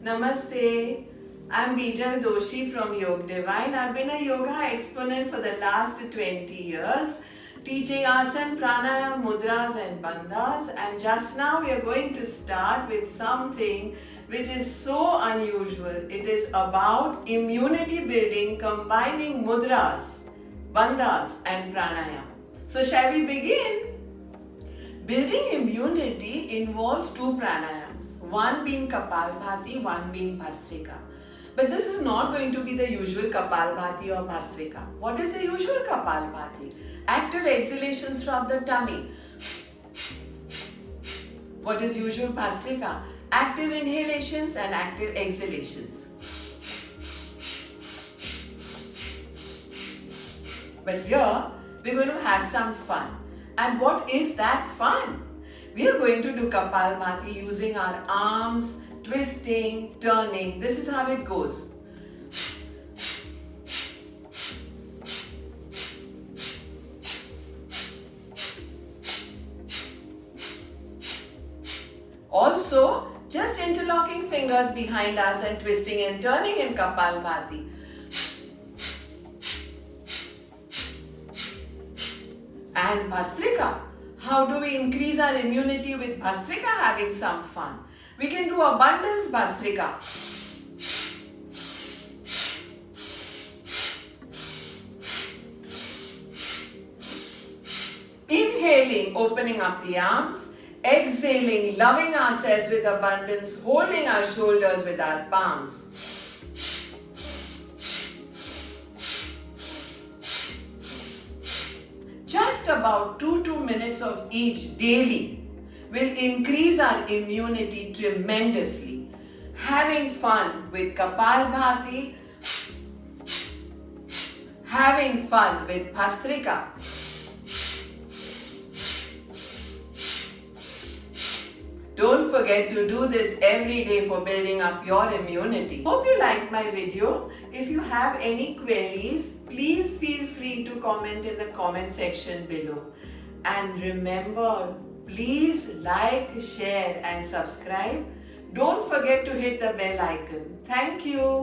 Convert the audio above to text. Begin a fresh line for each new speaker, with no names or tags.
Namaste. I'm Bijal Doshi from YogDivine. I've been a yoga exponent for the last 20 years, teaching asana, pranayama, mudras and bandhas. And just now we are going to start with something which is so unusual. It is about immunity building, combining mudras, bandhas and pranayama. So shall we begin? Building immunity involves two pranayams, one being Kapalbhati, one being Bhastrika. But this is not going to be the usual Kapalbhati or Bhastrika. What is the usual Kapalbhati? Active exhalations from the tummy. What is usual Bhastrika? Active inhalations and active exhalations. But here we're going to have some fun. And what is that fun? We are going to do Kapalbhati using our arms, twisting, turning. This is how it goes. Also, just interlocking fingers behind us and twisting and turning in Kapalbhati. And Bhastrika. How do we increase our immunity with Bhastrika? Having some fun. We can do abundance Bhastrika. Inhaling, opening up the arms. Exhaling, loving ourselves with abundance, holding our shoulders with our palms. Just about 2 minutes of each daily will increase our immunity tremendously. Having fun with Kapalbhati, having fun with Bhastrika. Don't forget to do this every day for building up your immunity. Hope you liked my video. If you have any queries, please feel free to comment in the comment section below. And remember, please like, share and subscribe. Don't forget to hit the bell icon. Thank you.